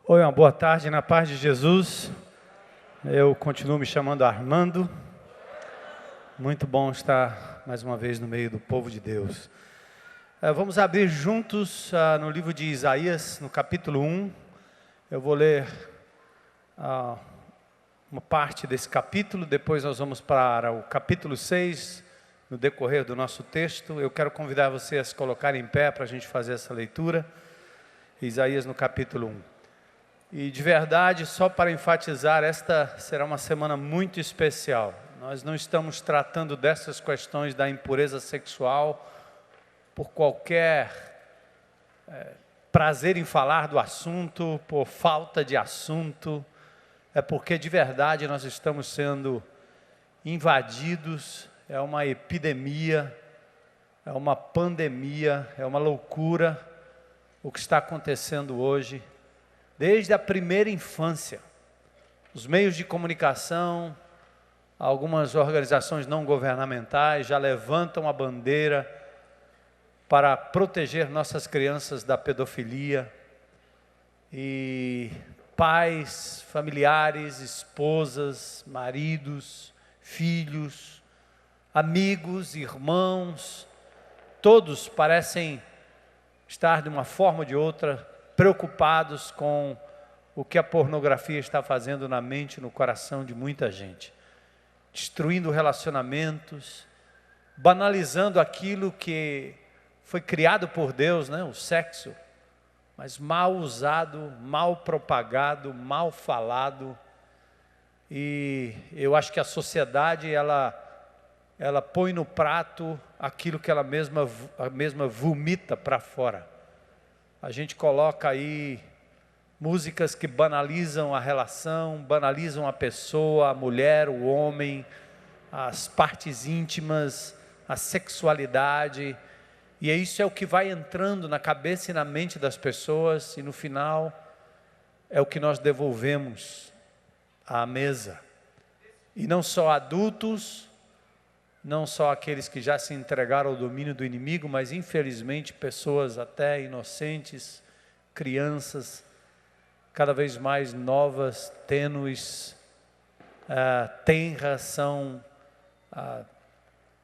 Oi, uma boa tarde na paz de Jesus. Eu continuo me chamando Armando. Muito bom estar mais uma vez no meio do povo de Deus. Vamos abrir juntos no livro de Isaías, no capítulo 1. Eu vou ler uma parte desse capítulo, depois nós vamos para o capítulo 6, no decorrer do nosso texto. Eu quero convidar você a se colocar em pé para a gente fazer essa leitura. Isaías no capítulo 1. E de verdade, só para enfatizar, esta será uma semana muito especial. Nós não estamos tratando dessas questões da impureza sexual por qualquer prazer em falar do assunto, por falta de assunto. É porque de verdade nós estamos sendo invadidos, é uma epidemia, é uma pandemia, é uma loucura o que está acontecendo hoje. Desde a primeira infância, os meios de comunicação, algumas organizações não governamentais já levantam a bandeira para proteger nossas crianças da pedofilia. E pais, familiares, esposas, maridos, filhos, amigos, irmãos, todos parecem estar de uma forma ou de outra preocupados com o que a pornografia está fazendo na mente e no coração de muita gente, destruindo relacionamentos, banalizando aquilo que foi criado por Deus, né? O sexo, mas mal usado, mal propagado, mal falado. E eu acho que a sociedade ela põe no prato aquilo que ela mesma vomita para fora. A gente coloca aí músicas que banalizam a relação, banalizam a pessoa, a mulher, o homem, as partes íntimas, a sexualidade. E isso é o que vai entrando na cabeça e na mente das pessoas, e no final é o que nós devolvemos à mesa. E não só adultos, não só aqueles que já se entregaram ao domínio do inimigo, mas infelizmente pessoas até inocentes, crianças, cada vez mais novas, tênues, tenras, são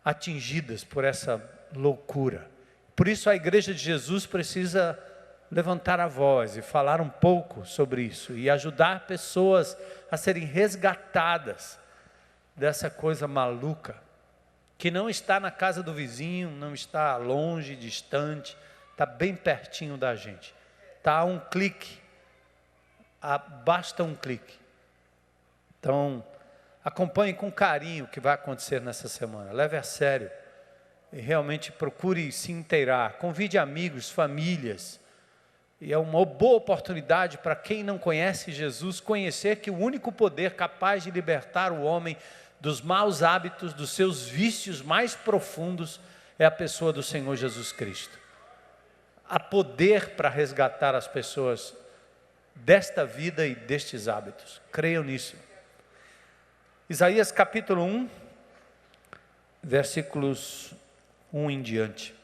atingidas por essa loucura. Por isso a Igreja de Jesus precisa levantar a voz e falar um pouco sobre isso, e ajudar pessoas a serem resgatadas dessa coisa maluca, que não está na casa do vizinho, não está longe, distante, está bem pertinho da gente. Está a um clique, basta um clique. Então, acompanhe com carinho o que vai acontecer nessa semana, leve a sério, e realmente procure se inteirar, convide amigos, famílias, e é uma boa oportunidade para quem não conhece Jesus, conhecer que o único poder capaz de libertar o homem dos maus hábitos, dos seus vícios mais profundos, é a pessoa do Senhor Jesus Cristo. Há poder para resgatar as pessoas desta vida e destes hábitos. Creiam nisso. Isaías capítulo 1, versículos 1 em diante.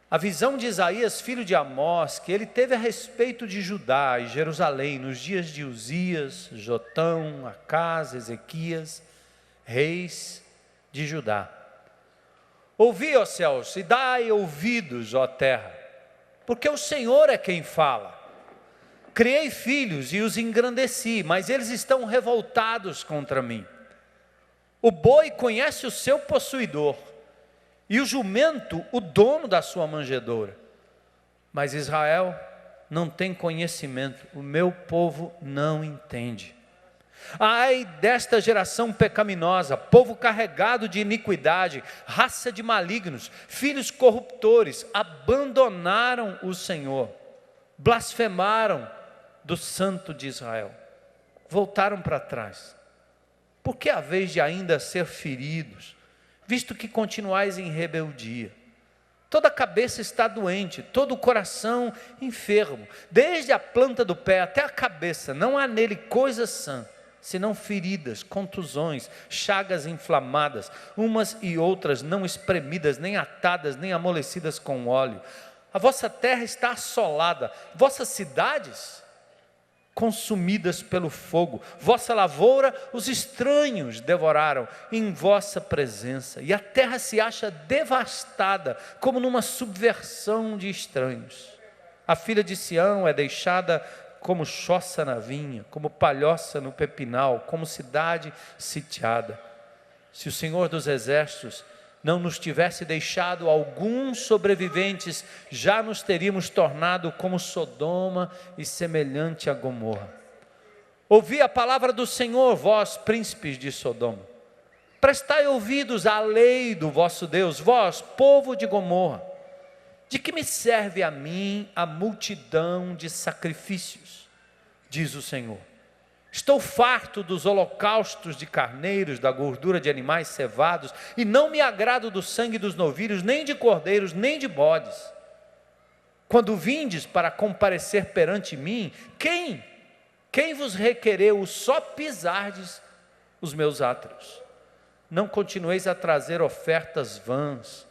A visão de Isaías, filho de Amós, que ele teve a respeito de Judá e Jerusalém, nos dias de Uzias, Jotão, Acás, Ezequias, reis de Judá. Ouvi, ó céus, e dai ouvidos, ó terra, porque o Senhor é quem fala. Criei filhos e os engrandeci, mas eles estão revoltados contra mim. O boi conhece o seu possuidor, e o jumento o dono da sua manjedoura. Mas Israel não tem conhecimento, o meu povo não entende. Ai desta geração pecaminosa, povo carregado de iniquidade, raça de malignos, filhos corruptores, abandonaram o Senhor, blasfemaram do Santo de Israel, voltaram para trás. Por que haveis de ainda ser feridos, visto que continuais em rebeldia? Toda a cabeça está doente, todo o coração enfermo, desde a planta do pé até a cabeça, não há nele coisa sã, senão feridas, contusões, chagas inflamadas, umas e outras não espremidas, nem atadas, nem amolecidas com óleo. A vossa terra está assolada, vossas cidades consumidas pelo fogo. Vossa lavoura os estranhos devoraram em vossa presença, e a terra se acha devastada, como numa subversão de estranhos. A filha de Sião é deixada como choça na vinha, como palhoça no pepinal, como cidade sitiada. Se o Senhor dos Exércitos não nos tivesse deixado alguns sobreviventes, já nos teríamos tornado como Sodoma e semelhante a Gomorra. Ouvi a palavra do Senhor, vós príncipes de Sodoma. Prestai ouvidos à lei do vosso Deus, vós, povo de Gomorra. De que me serve a mim a multidão de sacrifícios? Diz o Senhor. Estou farto dos holocaustos de carneiros, da gordura de animais cevados, e não me agrado do sangue dos novilhos, nem de cordeiros, nem de bodes. Quando vindes para comparecer perante mim, quem vos requereu só pisardes os meus átrios? Não continueis a trazer ofertas vãs.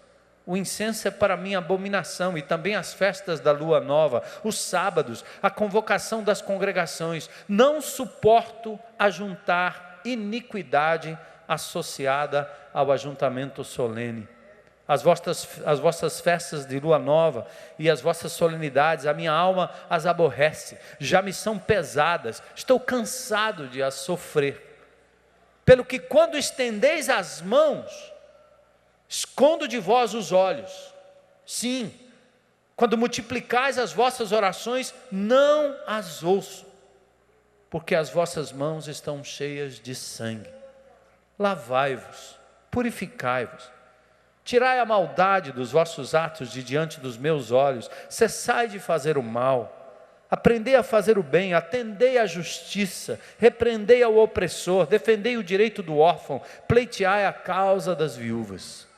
O incenso é para mim abominação, e também as festas da lua nova, os sábados, a convocação das congregações. Não suporto ajuntar iniquidade associada ao ajuntamento solene. As vossas festas de lua nova e as vossas solenidades, a minha alma as aborrece, já me são pesadas, estou cansado de as sofrer. Pelo que quando estendeis as mãos, escondo de vós os olhos. Sim, quando multiplicais as vossas orações, não as ouço, porque as vossas mãos estão cheias de sangue. Lavai-vos, purificai-vos, tirai a maldade dos vossos atos de diante dos meus olhos, cessai de fazer o mal, aprendei a fazer o bem, atendei à justiça, repreendei ao opressor, defendei o direito do órfão, pleiteai a causa das viúvas.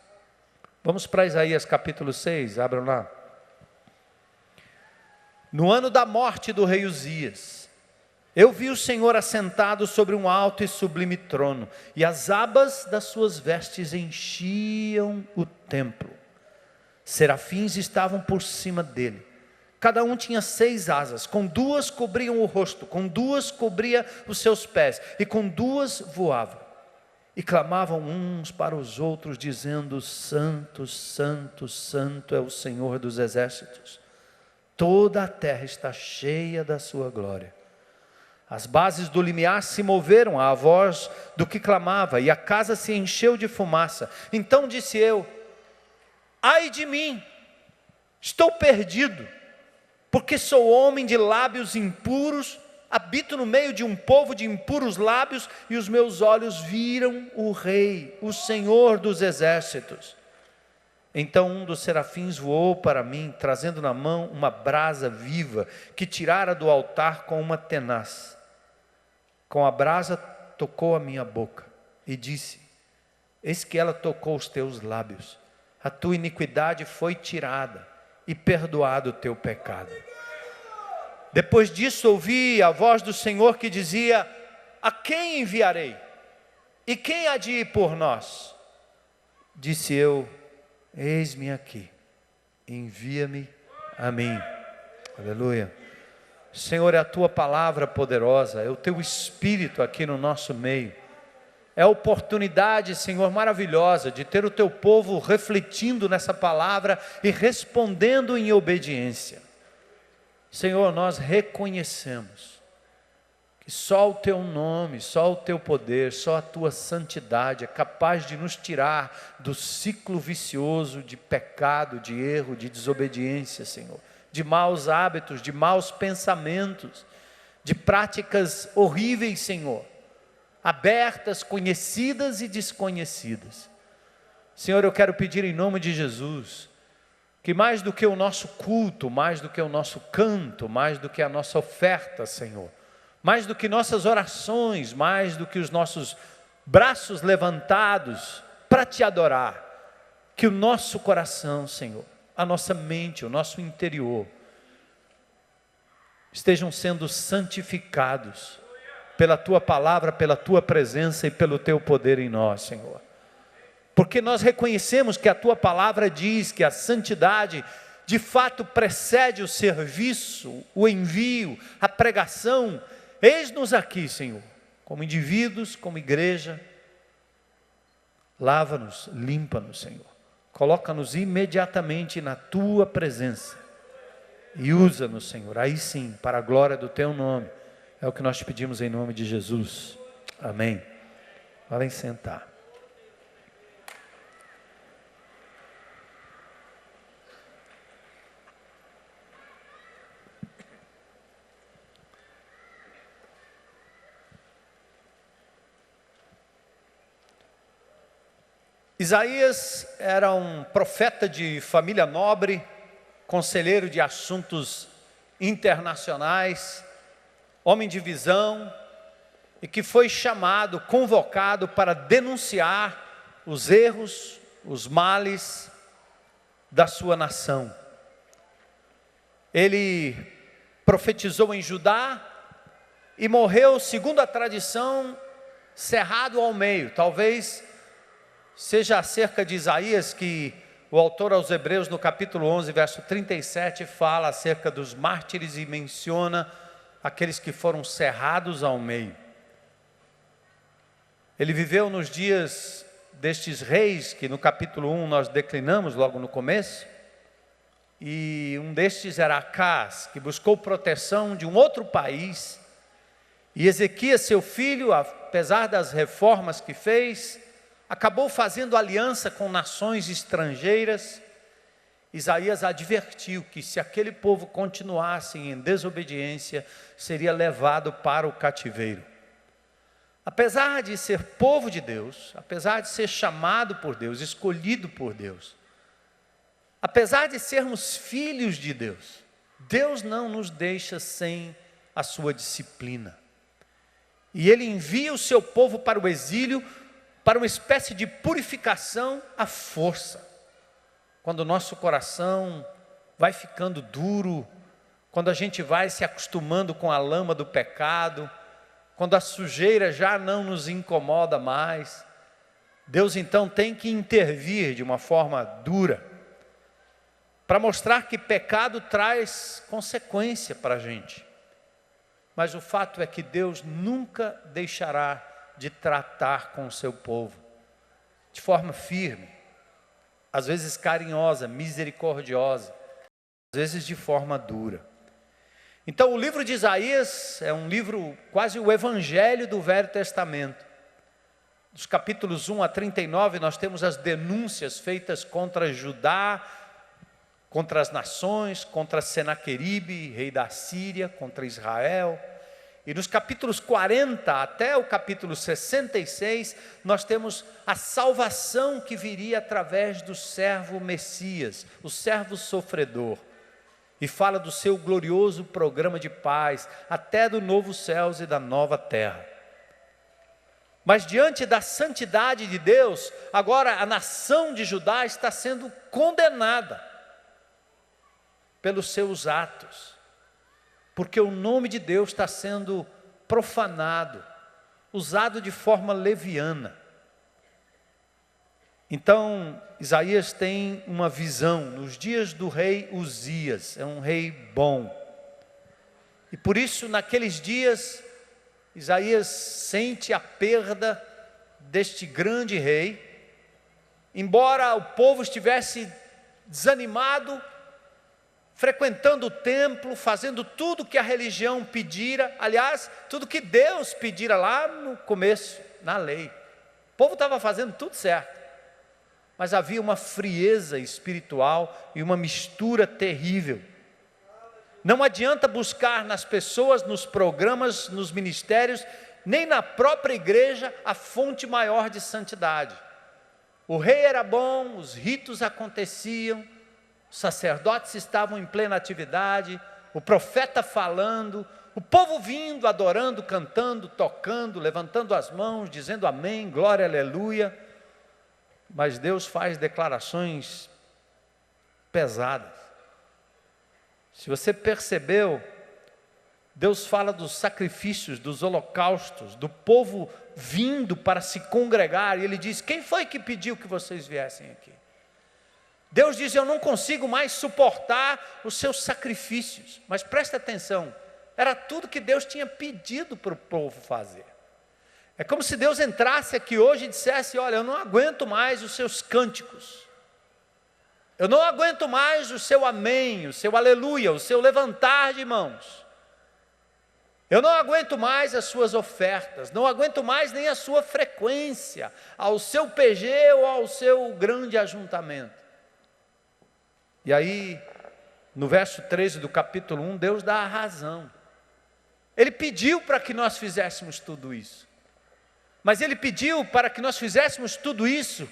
Vamos para Isaías capítulo 6, abram lá. No ano da morte do rei Uzias, eu vi o Senhor assentado sobre um alto e sublime trono, e as abas das suas vestes enchiam o templo. Serafins estavam por cima dele. Cada um tinha 6 asas, com 2 cobriam o rosto, com 2 cobria os seus pés, e com 2 voavam. E clamavam uns para os outros, dizendo: Santo, Santo, Santo é o Senhor dos Exércitos. Toda a terra está cheia da sua glória. As bases do limiar se moveram à voz do que clamava, e a casa se encheu de fumaça. Então disse eu: ai de mim, estou perdido, porque sou homem de lábios impuros, habito no meio de um povo de impuros lábios, e os meus olhos viram o Rei, o Senhor dos Exércitos. Então um dos serafins voou para mim, trazendo na mão uma brasa viva, que tirara do altar com uma tenaz. Com a brasa tocou a minha boca, e disse: eis que ela tocou os teus lábios, a tua iniquidade foi tirada, e perdoado o teu pecado. Depois disso ouvi a voz do Senhor que dizia: a quem enviarei? E quem há de ir por nós? Disse eu: eis-me aqui, envia-me a mim. Aleluia. Senhor, é a tua palavra poderosa, é o teu Espírito aqui no nosso meio. É a oportunidade, Senhor, maravilhosa de ter o teu povo refletindo nessa palavra e respondendo em obediência. Senhor, nós reconhecemos que só o teu nome, só o teu poder, só a tua santidade é capaz de nos tirar do ciclo vicioso de pecado, de erro, de desobediência, Senhor, de maus hábitos, de maus pensamentos, de práticas horríveis, Senhor, abertas, conhecidas e desconhecidas. Senhor, eu quero pedir em nome de Jesus, que mais do que o nosso culto, mais do que o nosso canto, mais do que a nossa oferta, Senhor, mais do que nossas orações, mais do que os nossos braços levantados para te adorar, que o nosso coração, Senhor, a nossa mente, o nosso interior, estejam sendo santificados pela tua palavra, pela tua presença e pelo teu poder em nós, Senhor. Porque nós reconhecemos que a tua palavra diz que a santidade de fato precede o serviço, o envio, a pregação eis-nos aqui, Senhor, como indivíduos, como igreja. Lava-nos, limpa-nos, Senhor. Coloca-nos imediatamente na Tua presença. E usa-nos, Senhor, aí sim, para a glória do Teu nome. É o que nós te pedimos em nome de Jesus. Amém. Podem sentar. Isaías era um profeta de família nobre, conselheiro de assuntos internacionais, homem de visão, e que foi chamado, convocado para denunciar os erros, os males da sua nação. Ele profetizou em Judá e morreu, segundo a tradição, cerrado ao meio. Talvez seja acerca de Isaías que o autor aos Hebreus, no capítulo 11, verso 37, fala acerca dos mártires e menciona aqueles que foram cerrados ao meio. Ele viveu nos dias destes reis, que no capítulo 1 nós declinamos logo no começo, e um destes era Acás, que buscou proteção de um outro país, e Ezequias, seu filho, apesar das reformas que fez, acabou fazendo aliança com nações estrangeiras. Isaías advertiu que se aquele povo continuasse em desobediência, seria levado para o cativeiro. Apesar de ser povo de Deus, apesar de ser chamado por Deus, escolhido por Deus, apesar de sermos filhos de Deus, Deus não nos deixa sem a sua disciplina. E Ele envia o seu povo para o exílio, para uma espécie de purificação à força. Quando o nosso coração vai ficando duro, quando a gente vai se acostumando com a lama do pecado, quando a sujeira já não nos incomoda mais, Deus então tem que intervir de uma forma dura, para mostrar que pecado traz consequência para a gente. Mas o fato é que Deus nunca deixará de tratar com o seu povo, de forma firme, às vezes carinhosa, misericordiosa, às vezes de forma dura. Então o livro de Isaías é um livro, quase o evangelho do Velho Testamento. Dos capítulos 1 a 39 nós temos as denúncias feitas contra Judá, contra as nações, contra Senaqueribe, rei da Síria, contra Israel. E nos capítulos 40 até o capítulo 66, nós temos a salvação que viria através do servo Messias, o servo sofredor. E fala do seu glorioso programa de paz, até do novo céus e da nova terra. Mas diante da santidade de Deus, agora a nação de Judá está sendo condenada pelos seus atos. Porque o nome de Deus está sendo profanado, usado de forma leviana. Então, Isaías tem uma visão nos dias do rei Uzias, é um rei bom. E por isso, naqueles dias, Isaías sente a perda deste grande rei. Embora o povo estivesse desanimado, frequentando o templo, fazendo tudo que a religião pedira, aliás, tudo que Deus pedira lá no começo, na lei. O povo estava fazendo tudo certo, mas havia uma frieza espiritual e uma mistura terrível. Não adianta buscar nas pessoas, nos programas, nos ministérios, nem na própria igreja, a fonte maior de santidade. O rei era bom, os ritos aconteciam, os sacerdotes estavam em plena atividade, o profeta falando, o povo vindo, adorando, cantando, tocando, levantando as mãos, dizendo amém, glória, aleluia. Mas Deus faz declarações pesadas. Se você percebeu, Deus fala dos sacrifícios, dos holocaustos, do povo vindo para se congregar, e Ele diz: quem foi que pediu que vocês viessem aqui? Deus diz: eu não consigo mais suportar os seus sacrifícios. Mas presta atenção, Era tudo que Deus tinha pedido para o povo fazer. É como se Deus entrasse aqui hoje e dissesse: olha, eu não aguento mais os seus cânticos, eu não aguento mais o seu amém, o seu aleluia, o seu levantar de mãos, eu não aguento mais as suas ofertas, não aguento mais nem a sua frequência ao seu PG ou ao seu grande ajuntamento. E aí, no verso 13 do capítulo 1, Deus dá a razão. Ele pediu para que nós fizéssemos tudo isso, mas Ele pediu para que nós fizéssemos tudo isso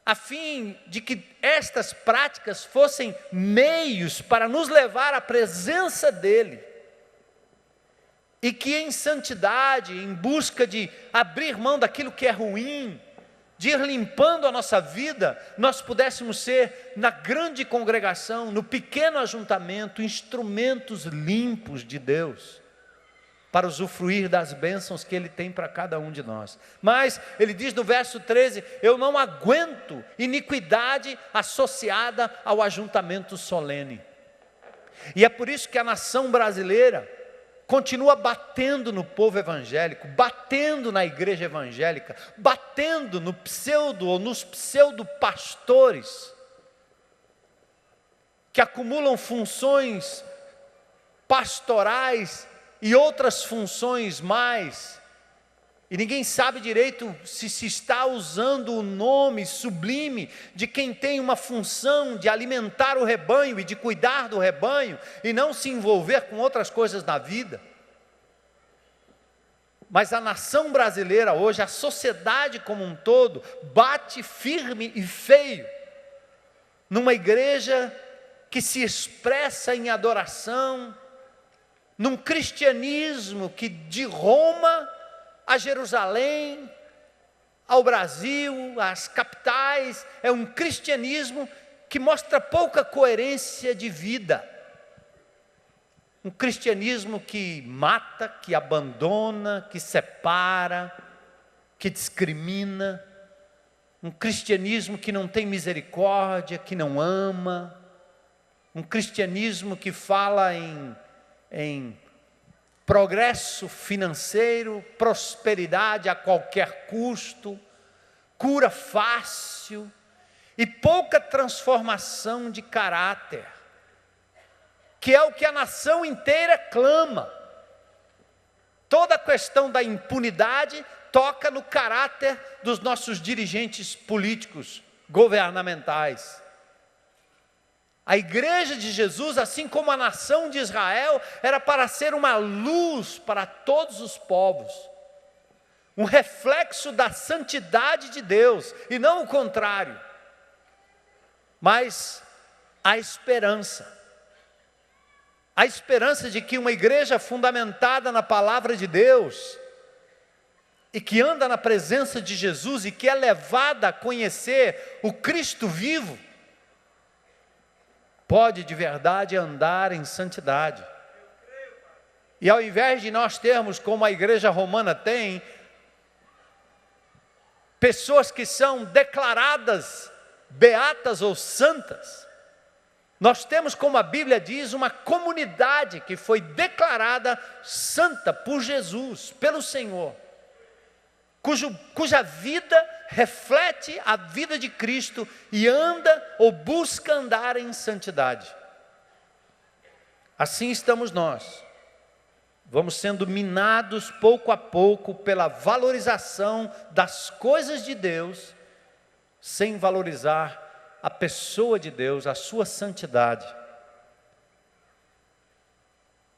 a fim de que estas práticas fossem meios para nos levar à presença dEle, e que em santidade, em busca de abrir mão daquilo que é ruim, de ir limpando a nossa vida, nós pudéssemos ser, na grande congregação, no pequeno ajuntamento, instrumentos limpos de Deus, para usufruir das bênçãos que Ele tem para cada um de nós. Mas, Ele diz no verso 13, eu não aguento iniquidade associada ao ajuntamento solene. E é por isso que a nação brasileira continua batendo no povo evangélico, batendo na igreja evangélica, batendo no pseudo ou nos pseudo-pastores, que acumulam funções pastorais e outras funções mais, e ninguém sabe direito se está usando o nome sublime de quem tem uma função de alimentar o rebanho e de cuidar do rebanho, e não se envolver com outras coisas na vida. Mas a nação brasileira hoje, a sociedade como um todo, bate firme e feio numa igreja que se expressa em adoração, num cristianismo que de Roma a Jerusalém, ao Brasil, às capitais, é um cristianismo que mostra pouca coerência de vida. Um cristianismo que mata, que abandona, que separa, que discrimina. Um cristianismo que não tem misericórdia, que não ama. Um cristianismo que fala em progresso financeiro, prosperidade a qualquer custo, cura fácil e pouca transformação de caráter, que é o que a nação inteira clama. Toda a questão da impunidade toca no caráter dos nossos dirigentes políticos, governamentais. A igreja de Jesus, assim como a nação de Israel, era para ser uma luz para todos os povos, um reflexo da santidade de Deus, e não o contrário. Mas a esperança de que uma igreja fundamentada na palavra de Deus, e que anda na presença de Jesus, e que é levada a conhecer o Cristo vivo, pode de verdade andar em santidade. E ao invés de nós termos, como a igreja romana tem, pessoas que são declaradas beatas ou santas, nós temos, como a Bíblia diz, uma comunidade que foi declarada santa por Jesus, pelo Senhor, cuja vida reflete a vida de Cristo e anda ou busca andar em santidade. Assim estamos nós. Vamos sendo minados pouco a pouco pela valorização das coisas de Deus, sem valorizar a pessoa de Deus, a sua santidade.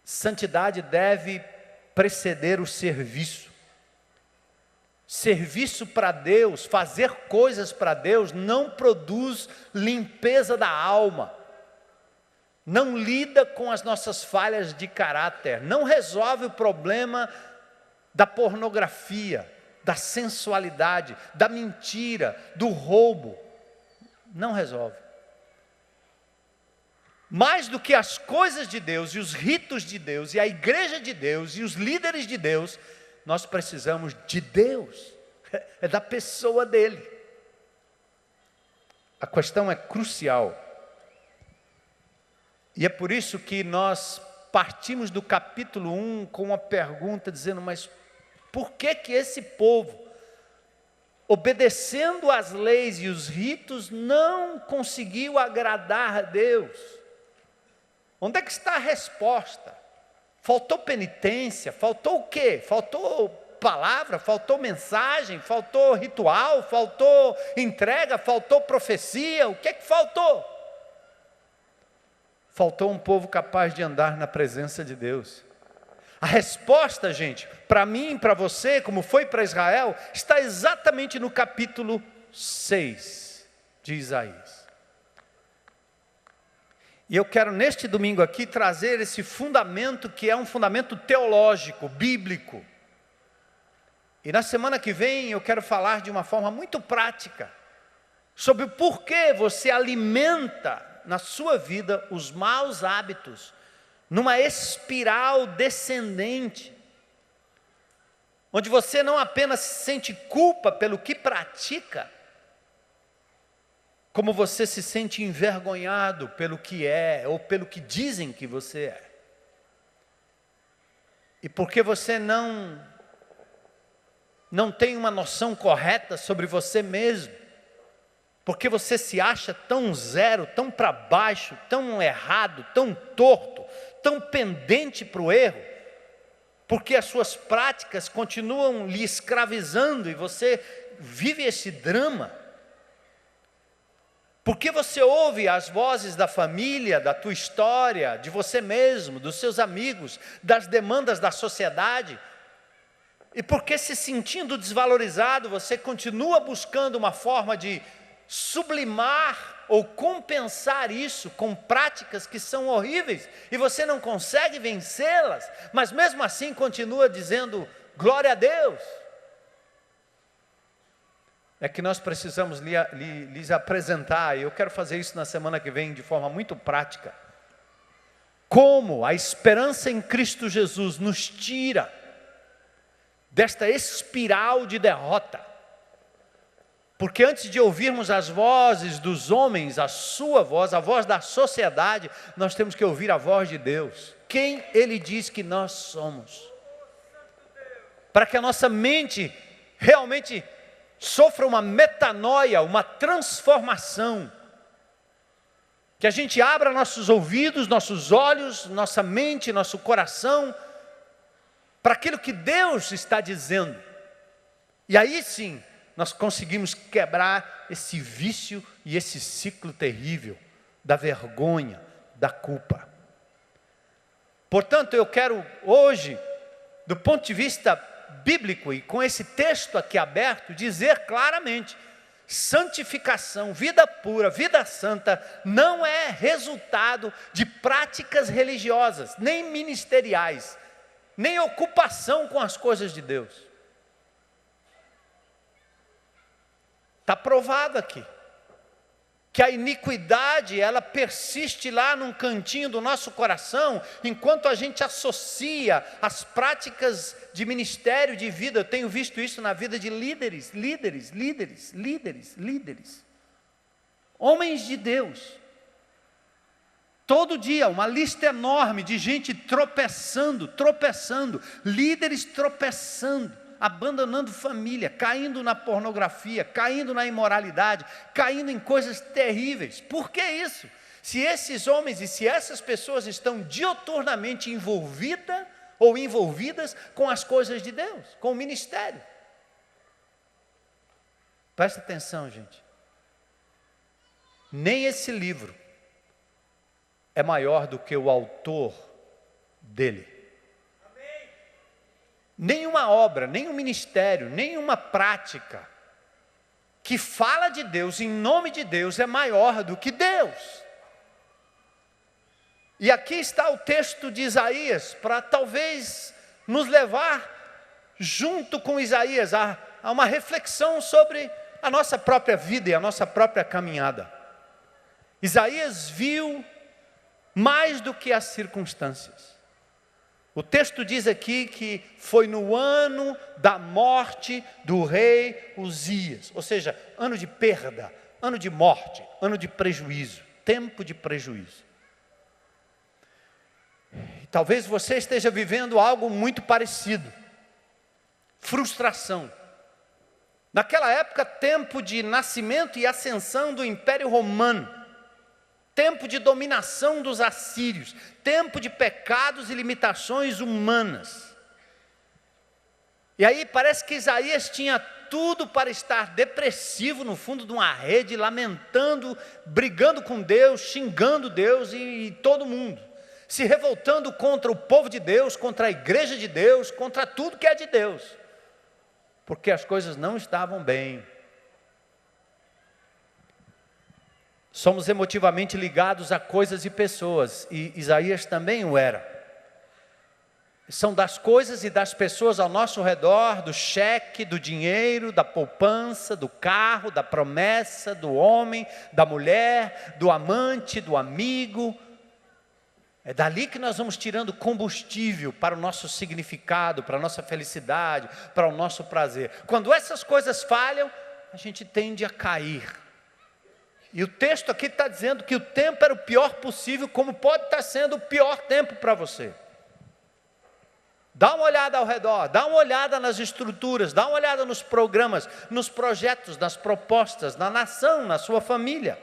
Santidade deve preceder o serviço. Serviço para Deus, fazer coisas para Deus, não produz limpeza da alma, não lida com as nossas falhas de caráter, não resolve o problema da pornografia, da sensualidade, da mentira, do roubo, não resolve. Mais do que as coisas de Deus e os ritos de Deus e a igreja de Deus e os líderes de Deus, nós precisamos de Deus, é da pessoa dele. A questão é crucial. E é por isso que nós partimos do capítulo 1 com uma pergunta dizendo, mas por que que esse povo, obedecendo às leis e os ritos, não conseguiu agradar a Deus? Onde é que está a resposta? Faltou penitência? Faltou o quê? Faltou palavra? Faltou mensagem? Faltou ritual? Faltou entrega? Faltou profecia? O que é que faltou? Faltou um povo capaz de andar na presença de Deus. A resposta, gente, para mim e para você, como foi para Israel, está exatamente no capítulo 6 de Isaías. E eu quero neste domingo aqui trazer esse fundamento que é um fundamento teológico, bíblico. E na semana que vem eu quero falar de uma forma muito prática sobre o porquê você alimenta na sua vida os maus hábitos numa espiral descendente, onde você não apenas sente culpa pelo que pratica, como você se sente envergonhado pelo que é, ou pelo que dizem que você é. E porque você não tem uma noção correta sobre você mesmo, porque você se acha tão zero, tão para baixo, tão errado, tão torto, tão pendente para o erro, porque as suas práticas continuam lhe escravizando e você vive esse drama. Porque você ouve as vozes da família, da tua história, de você mesmo, dos seus amigos, das demandas da sociedade. E porque se sentindo desvalorizado, você continua buscando uma forma de sublimar ou compensar isso com práticas que são horríveis. E você não consegue vencê-las, mas mesmo assim continua dizendo, glória a Deus. É que nós precisamos lhes apresentar, e eu quero fazer isso na semana que vem de forma muito prática, como a esperança em Cristo Jesus nos tira desta espiral de derrota. Porque antes de ouvirmos as vozes dos homens, a sua voz, a voz da sociedade, nós temos que ouvir a voz de Deus. Quem Ele diz que nós somos. Para que a nossa mente realmente sofra uma metanoia, uma transformação. Que a gente abra nossos ouvidos, nossos olhos, nossa mente, nosso coração, para aquilo que Deus está dizendo. E aí sim, nós conseguimos quebrar esse vício e esse ciclo terrível da vergonha, da culpa. Portanto, eu quero hoje, do ponto de vista bíblico e com esse texto aqui aberto, dizer claramente, santificação, vida pura, vida santa, não é resultado de práticas religiosas, nem ministeriais, nem ocupação com as coisas de Deus. Está provado aqui, que a iniquidade, ela persiste lá num cantinho do nosso coração, enquanto a gente associa as práticas de ministério, de vida. Eu tenho visto isso na vida de líderes, homens de Deus, todo dia, uma lista enorme de gente tropeçando, líderes tropeçando, abandonando família, caindo na pornografia, caindo na imoralidade, caindo em coisas terríveis. Por que isso? Se esses homens e se essas pessoas estão diuturnamente envolvidas com as coisas de Deus, com o ministério. Presta atenção, gente. Nem esse livro é maior do que o autor dele. Nenhuma obra, nenhum ministério, nenhuma prática que fala de Deus, em nome de Deus, é maior do que Deus. E aqui está o texto de Isaías, para talvez nos levar, junto com Isaías, a uma reflexão sobre a nossa própria vida e a nossa própria caminhada. Isaías viu mais do que as circunstâncias. O texto diz aqui que foi no ano da morte do rei Uzias, ou seja, ano de perda, ano de morte, ano de prejuízo, tempo de prejuízo. talvez você esteja vivendo algo muito parecido. Frustração. Naquela época, tempo de nascimento e ascensão do Império Romano, tempo de dominação dos assírios, tempo de pecados e limitações humanas. E aí parece que Isaías tinha tudo para estar depressivo no fundo de uma rede, lamentando, brigando com Deus, xingando Deus e todo mundo, se revoltando contra o povo de Deus, contra a igreja de Deus, contra tudo que é de Deus, porque as coisas não estavam bem. Somos emotivamente ligados a coisas e pessoas, e Isaías também o era. São das coisas e das pessoas ao nosso redor, do cheque, do dinheiro, da poupança, do carro, da promessa, do homem, da mulher, do amante, do amigo. É dali que nós vamos tirando combustível para o nosso significado, para a nossa felicidade, para o nosso prazer. Quando essas coisas falham, a gente tende a cair. E o texto aqui está dizendo que o tempo era o pior possível, como pode estar sendo o pior tempo para você. Dá uma olhada ao redor, dá uma olhada nas estruturas, dá uma olhada nos programas, nos projetos, nas propostas, na nação, na sua família.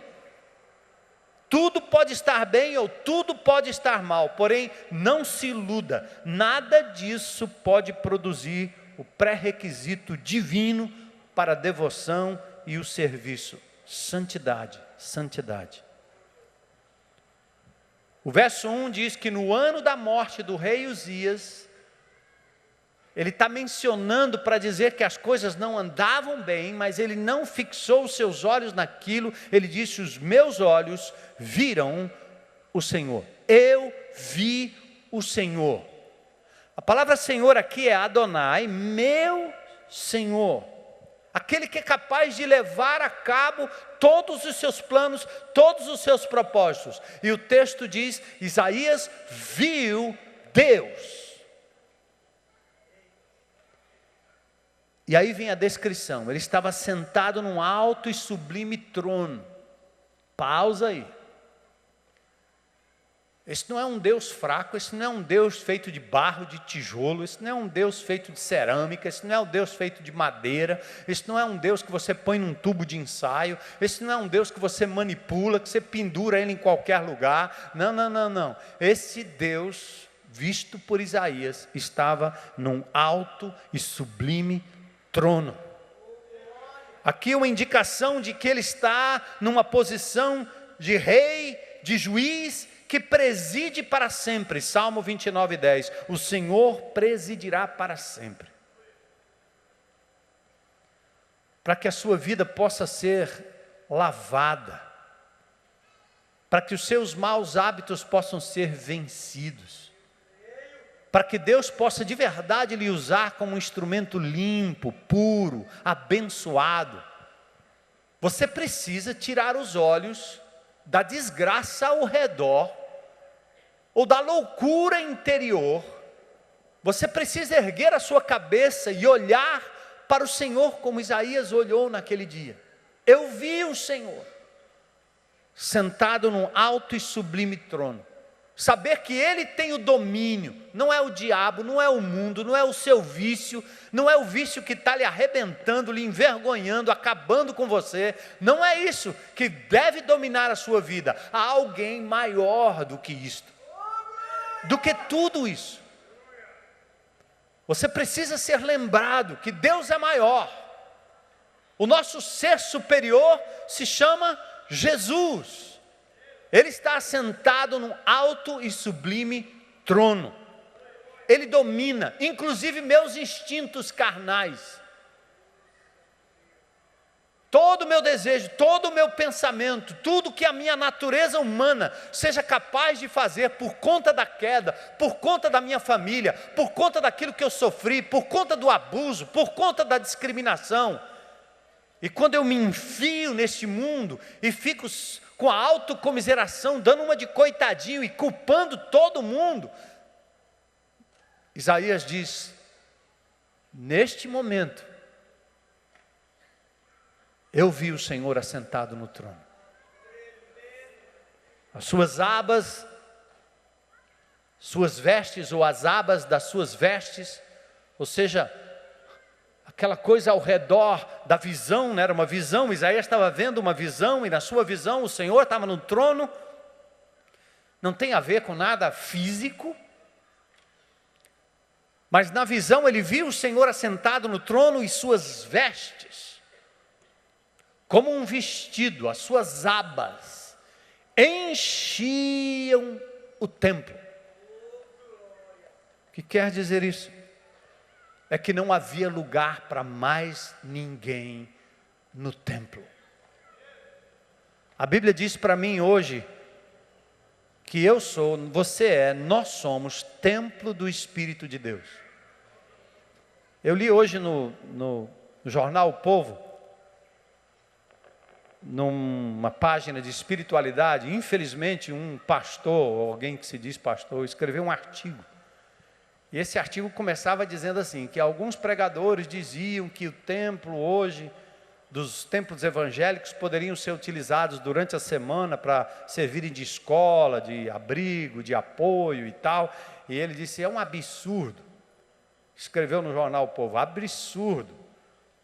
Tudo pode estar bem ou tudo pode estar mal, porém não se iluda, nada disso pode produzir o pré-requisito divino para a devoção e o serviço. Santidade, santidade. O verso 1 diz que no ano da morte do rei Uzias, ele está mencionando para dizer que as coisas não andavam bem, mas ele não fixou os seus olhos naquilo, ele disse: os meus olhos viram o Senhor, eu vi o Senhor. A palavra Senhor aqui é Adonai, meu Senhor. Aquele que é capaz de levar a cabo todos os seus planos, todos os seus propósitos. E o texto diz: Isaías viu Deus. E aí vem a descrição: ele estava sentado num alto e sublime trono. Pausa aí. Esse não é um Deus fraco, esse não é um Deus feito de barro, de tijolo, esse não é um Deus feito de cerâmica, esse não é um Deus feito de madeira, esse não é um Deus que você põe num tubo de ensaio, esse não é um Deus que você manipula, que você pendura ele em qualquer lugar. Não, não, não, não. Esse Deus, visto por Isaías, estava num alto e sublime trono. Aqui uma indicação de que ele está numa posição de rei, de juiz, que preside para sempre. Salmo 29:10, o Senhor presidirá para sempre. Para que a sua vida possa ser lavada, para que os seus maus hábitos possam ser vencidos, para que Deus possa de verdade lhe usar como um instrumento limpo, puro, abençoado. Você precisa tirar os olhos da desgraça ao redor, ou da loucura interior. Você precisa erguer a sua cabeça e olhar para o Senhor como Isaías olhou naquele dia. Eu vi o Senhor sentado num alto e sublime trono. Saber que Ele tem o domínio, não é o diabo, não é o mundo, não é o seu vício, não é o vício que está lhe arrebentando, lhe envergonhando, acabando com você. Não é isso que deve dominar a sua vida. Há alguém maior do que isto, do que tudo isso. Você precisa ser lembrado que Deus é maior. O nosso ser superior se chama Jesus. Ele está assentado num alto e sublime trono. Ele domina, inclusive meus instintos carnais. Todo o meu desejo, todo o meu pensamento, tudo que a minha natureza humana seja capaz de fazer por conta da queda, por conta da minha família, por conta daquilo que eu sofri, por conta do abuso, por conta da discriminação. E quando eu me enfio neste mundo e fico com a autocomiseração, dando uma de coitadinho e culpando todo mundo, Isaías diz: neste momento, eu vi o Senhor assentado no trono. As suas abas suas vestes ou as abas das suas vestes, ou seja, aquela coisa ao redor da visão, né? Era uma visão, Isaías estava vendo uma visão, e na sua visão o Senhor estava no trono. Não tem a ver com nada físico, mas na visão ele viu o Senhor assentado no trono e suas vestes, como um vestido, as suas abas, enchiam o templo. O que quer dizer isso? É que não havia lugar para mais ninguém no templo. A Bíblia diz para mim hoje que eu sou, você é, nós somos templo do Espírito de Deus. Eu li hoje no jornal O Povo, numa página de espiritualidade, infelizmente um pastor, alguém que se diz pastor, escreveu um artigo. E esse artigo começava dizendo assim, que alguns pregadores diziam que o templo hoje, dos templos evangélicos, poderiam ser utilizados durante a semana para servirem de escola, de abrigo, de apoio e tal. E ele disse, é um absurdo. Escreveu no jornal O Povo, absurdo,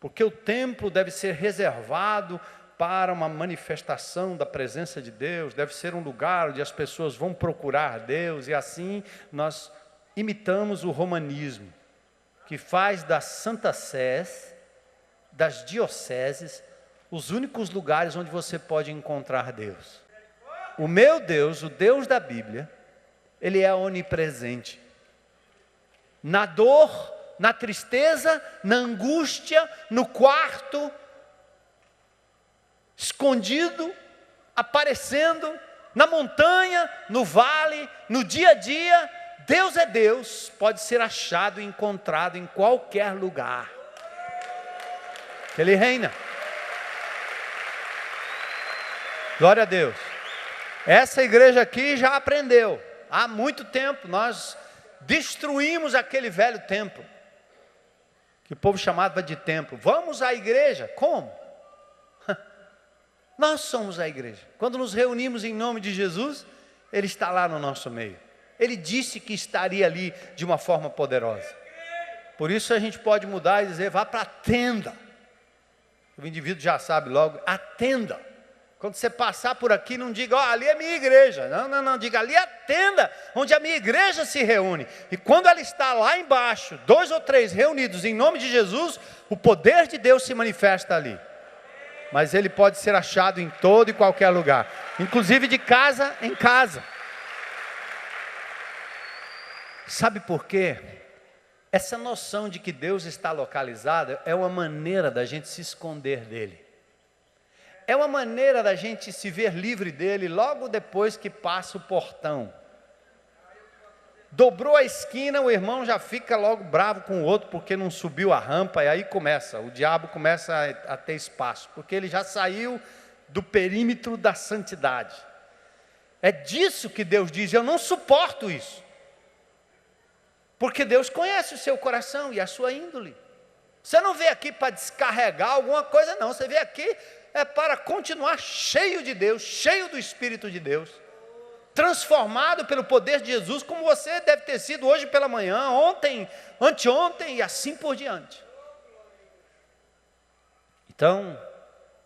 porque o templo deve ser reservado para uma manifestação da presença de Deus, deve ser um lugar onde as pessoas vão procurar Deus, e assim nós imitamos o romanismo, que faz das Santas Sés, das dioceses, os únicos lugares onde você pode encontrar Deus. O meu Deus, o Deus da Bíblia, Ele é onipresente. Na dor, na tristeza, na angústia, no quarto, escondido, aparecendo, na montanha, no vale, no dia a dia, Deus é Deus, pode ser achado e encontrado em qualquer lugar. Ele reina. Glória a Deus. Essa igreja aqui já aprendeu. Há muito tempo nós destruímos aquele velho templo, que o povo chamava de templo. Vamos à igreja. Como? Nós somos a igreja. Quando nos reunimos em nome de Jesus, Ele está lá no nosso meio. Ele disse que estaria ali de uma forma poderosa. Por isso a gente pode mudar e dizer, vá para a tenda. O indivíduo já sabe logo, a tenda. Quando você passar por aqui, não diga, ali é minha igreja. Não, diga, ali é a tenda, onde a minha igreja se reúne. E quando ela está lá embaixo, 2 ou 3 reunidos em nome de Jesus, o poder de Deus se manifesta ali. Mas ele pode ser achado em todo e qualquer lugar, inclusive de casa em casa. Sabe por quê? Essa noção de que Deus está localizado é uma maneira da gente se esconder dele. É uma maneira da gente se ver livre dele logo depois que passa o portão. Dobrou a esquina, o irmão já fica logo bravo com o outro porque não subiu a rampa, e aí o diabo começa a ter espaço, porque ele já saiu do perímetro da santidade. É disso que Deus diz, eu não suporto isso. Porque Deus conhece o seu coração e a sua índole. Você não veio aqui para descarregar alguma coisa, não. Você veio aqui para continuar cheio de Deus, cheio do Espírito de Deus, transformado pelo poder de Jesus, como você deve ter sido hoje pela manhã, ontem, anteontem e assim por diante. Então,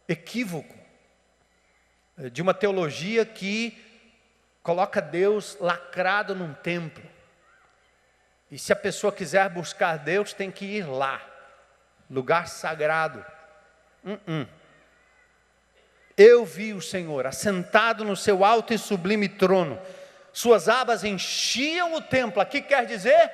equívoco de uma teologia que coloca Deus lacrado num templo. E se a pessoa quiser buscar Deus, tem que ir lá, lugar sagrado. Eu vi o Senhor assentado no seu alto e sublime trono, suas abas enchiam o templo. Aqui quer dizer,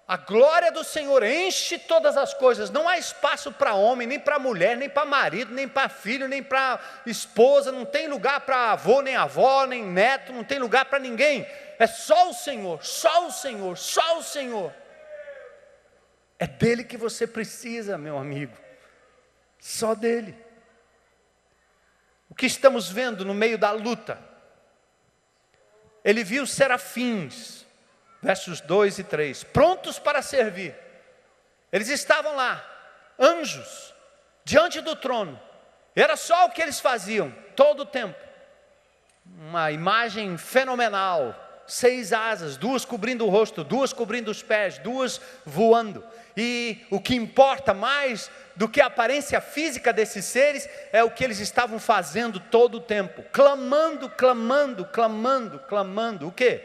a glória do Senhor enche todas as coisas. Não há espaço para homem, nem para mulher, nem para marido, nem para filho, nem para esposa. Não tem lugar para avô, nem avó, nem neto. Não tem lugar para ninguém. É só o Senhor, só o Senhor, só o Senhor. É dele que você precisa, meu amigo. Só dele. O que estamos vendo no meio da luta? Ele viu serafins, versos 2 e 3, prontos para servir. Eles estavam lá, anjos, diante do trono. Era só o que eles faziam, todo o tempo. Uma imagem fenomenal 6 asas, 2 cobrindo o rosto, 2 cobrindo os pés, 2 voando. E o que importa mais do que a aparência física desses seres é o que eles estavam fazendo todo o tempo, clamando, clamando, clamando, clamando. O quê?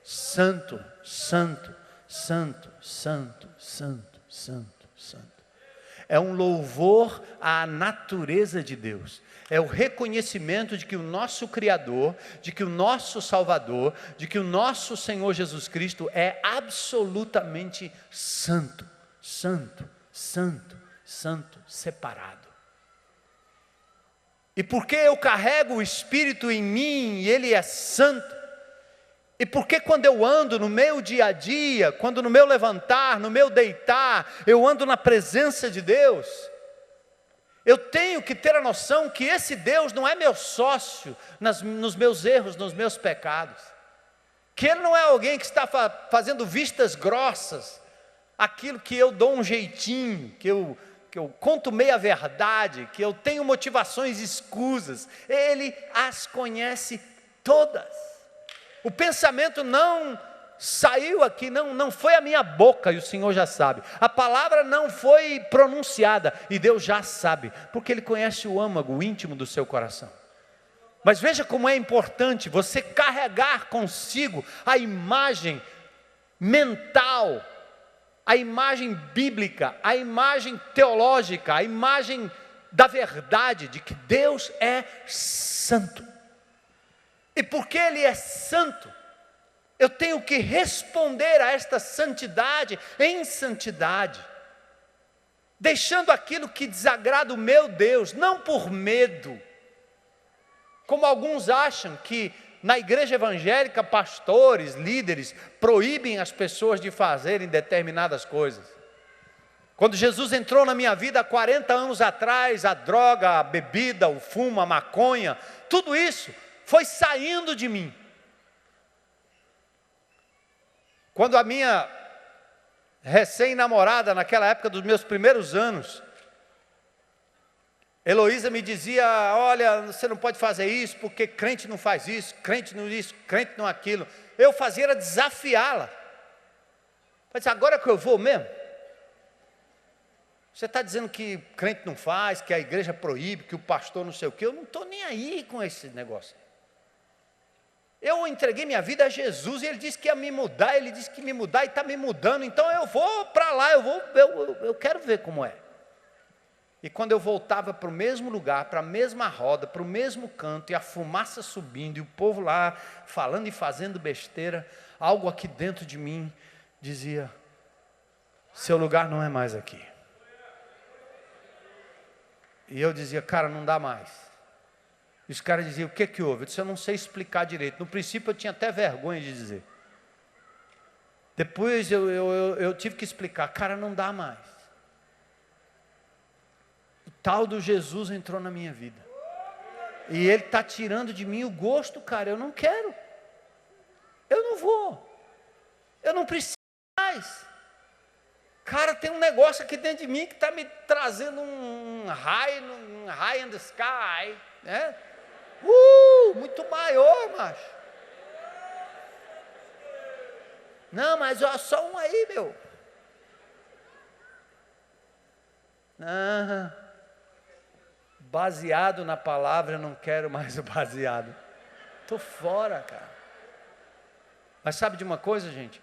Santo, santo, santo, santo, santo, santo, santo. É um louvor à natureza de Deus. É o reconhecimento de que o nosso Criador, de que o nosso Salvador, de que o nosso Senhor Jesus Cristo é absolutamente santo, santo, santo, santo, separado. E porque eu carrego o Espírito em mim e Ele é santo, e porque quando eu ando no meu dia a dia, quando no meu levantar, no meu deitar, eu ando na presença de Deus, eu tenho que ter a noção que esse Deus não é meu sócio nos meus erros, nos meus pecados. Que Ele não é alguém que está fazendo vistas grossas, aquilo que eu dou um jeitinho, que eu conto meia verdade, que eu tenho motivações escusas. Ele as conhece todas. O pensamento não saiu aqui, não foi a minha boca, e o Senhor já sabe. A palavra não foi pronunciada, e Deus já sabe, porque Ele conhece o âmago, o íntimo do seu coração. Mas veja como é importante você carregar consigo a imagem mental, a imagem bíblica, a imagem teológica, a imagem da verdade, de que Deus é santo. E porque Ele é santo, eu tenho que responder a esta santidade em santidade, deixando aquilo que desagrada o meu Deus, não por medo, como alguns acham que na igreja evangélica, pastores, líderes, proíbem as pessoas de fazerem determinadas coisas. Quando Jesus entrou na minha vida há 40 anos atrás, a droga, a bebida, o fumo, a maconha, tudo isso foi saindo de mim. Quando a minha recém-namorada, naquela época dos meus primeiros anos, Heloísa me dizia: olha, você não pode fazer isso, porque crente não faz isso, crente não isso, crente não aquilo. Eu fazia era desafiá-la. Eu disse: agora que eu vou mesmo? Você está dizendo que crente não faz, que a igreja proíbe, que o pastor não sei o quê. Eu não estou nem aí com esse negócio. Eu entreguei minha vida a Jesus, e Ele disse que ia me mudar, Ele disse que ia me mudar, e está me mudando, então eu vou para lá, eu quero ver como é. E quando eu voltava para o mesmo lugar, para a mesma roda, para o mesmo canto, e a fumaça subindo, e o povo lá falando e fazendo besteira, algo aqui dentro de mim dizia: seu lugar não é mais aqui. E eu dizia: cara, não dá mais. E os caras diziam: o que que houve? Eu disse: eu não sei explicar direito. No princípio eu tinha até vergonha de dizer. Depois eu tive que explicar: cara, não dá mais. O tal do Jesus entrou na minha vida. E Ele está tirando de mim o gosto, cara. Eu não quero. Eu não vou. Eu não preciso mais. Cara, tem um negócio aqui dentro de mim que está me trazendo um high in the sky, né? Muito maior, macho. Não, mas ó, só um aí, meu. Baseado na palavra, eu não quero mais o baseado. Estou fora, cara. Mas sabe de uma coisa, gente?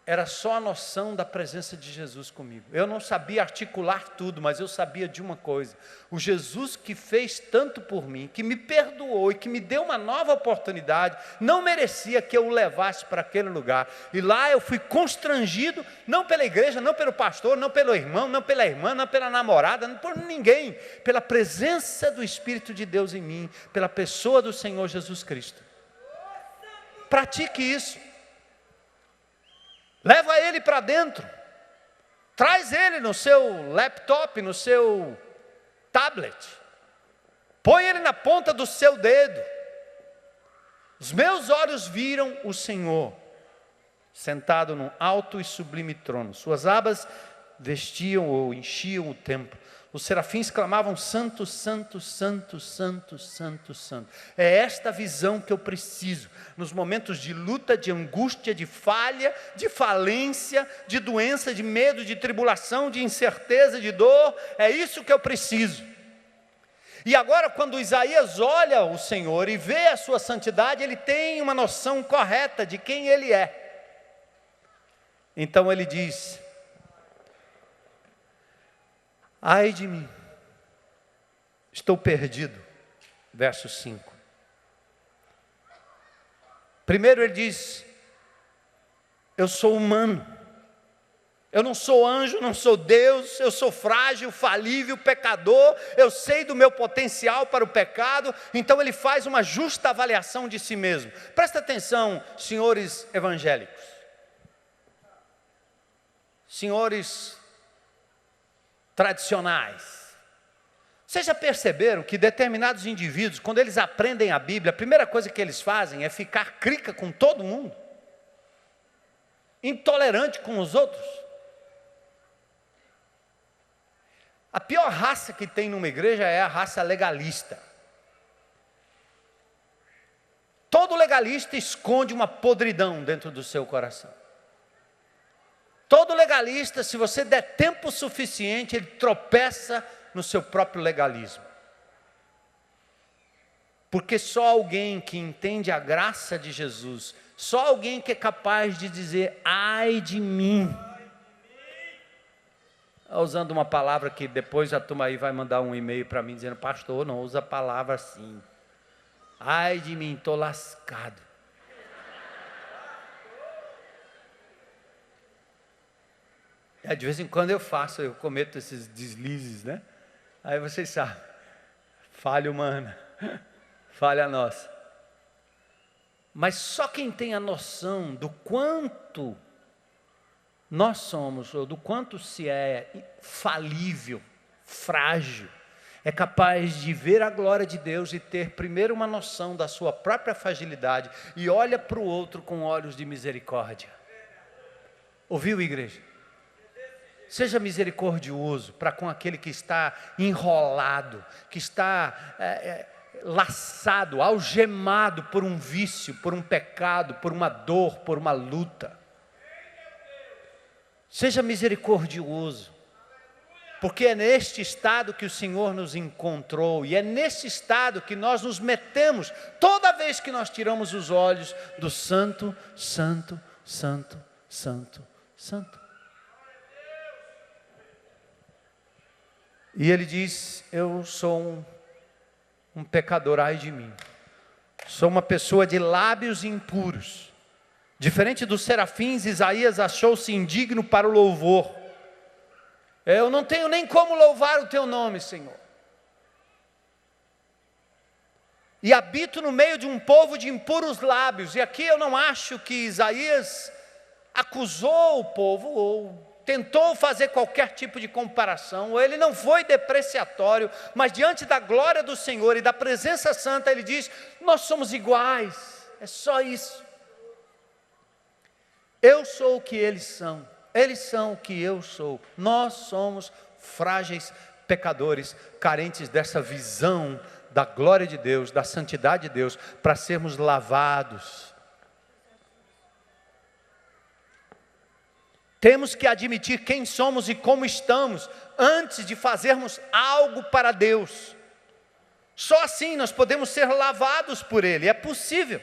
Era só a noção da presença de Jesus comigo. Eu não sabia articular tudo, mas eu sabia de uma coisa: o Jesus que fez tanto por mim, que me perdoou e que me deu uma nova oportunidade, não merecia que eu o levasse para aquele lugar. E lá eu fui constrangido, não pela igreja, não pelo pastor, não pelo irmão, não pela irmã, não pela namorada, não por ninguém, pela presença do Espírito de Deus em mim, pela pessoa do Senhor Jesus Cristo. Pratique isso. Leva ele para dentro, traz ele no seu laptop, no seu tablet, põe ele na ponta do seu dedo. Os meus olhos viram o Senhor, sentado num alto e sublime trono. Suas abas vestiam ou enchiam o templo, Os serafins clamavam: santo, santo, santo, santo, santo, santo. É esta visão que eu preciso, nos momentos de luta, de angústia, de falha, de falência, de doença, de medo, de tribulação, de incerteza, de dor. É isso que eu preciso. E agora, quando Isaías olha o Senhor e vê a sua santidade, ele tem uma noção correta de quem ele é. Então ele diz: ai de mim, estou perdido. Verso 5. Primeiro ele diz: eu sou humano, eu não sou anjo, não sou Deus, eu sou frágil, falível, pecador, eu sei do meu potencial para o pecado. Então ele faz uma justa avaliação de si mesmo. Presta atenção, senhores evangélicos, senhores tradicionais. Vocês já perceberam que determinados indivíduos, quando eles aprendem a Bíblia, a primeira coisa que eles fazem é ficar crica com todo mundo, intolerante com os outros? A pior raça que tem numa igreja é a raça legalista. Todo legalista esconde uma podridão dentro do seu coração. Todo legalista, se você der tempo suficiente, ele tropeça no seu próprio legalismo. Porque só alguém que entende a graça de Jesus, só alguém que é capaz de dizer: ai de mim, usando uma palavra que depois a turma aí vai mandar um e-mail para mim dizendo: pastor, não usa a palavra assim. Ai de mim, estou lascado. De vez em quando eu cometo esses deslizes, né? Aí vocês sabem, falha humana, falha nossa. Mas só quem tem a noção do quanto nós somos, ou do quanto se é falível, frágil, é capaz de ver a glória de Deus e ter primeiro uma noção da sua própria fragilidade e olha para o outro com olhos de misericórdia. Ouviu, igreja? Seja misericordioso para com aquele que está enrolado, que está laçado, algemado por um vício, por um pecado, por uma dor, por uma luta. Seja misericordioso, porque é neste estado que o Senhor nos encontrou, e é nesse estado que nós nos metemos, toda vez que nós tiramos os olhos do santo, santo, santo, santo, santo. E ele diz: eu sou um pecador, ai de mim, sou uma pessoa de lábios impuros. Diferente dos serafins, Isaías achou-se indigno para o louvor. Eu não tenho nem como louvar o teu nome, Senhor. E habito no meio de um povo de impuros lábios. E aqui eu não acho que Isaías acusou o povo ou tentou fazer qualquer tipo de comparação, ou ele não foi depreciatório, mas diante da glória do Senhor e da presença santa, ele diz: nós somos iguais, é só isso. Eu sou o que eles são o que eu sou. Nós somos frágeis pecadores, carentes dessa visão da glória de Deus, da santidade de Deus, para sermos lavados. Temos que admitir quem somos e como estamos, antes de fazermos algo para Deus. Só assim nós podemos ser lavados por Ele, é possível.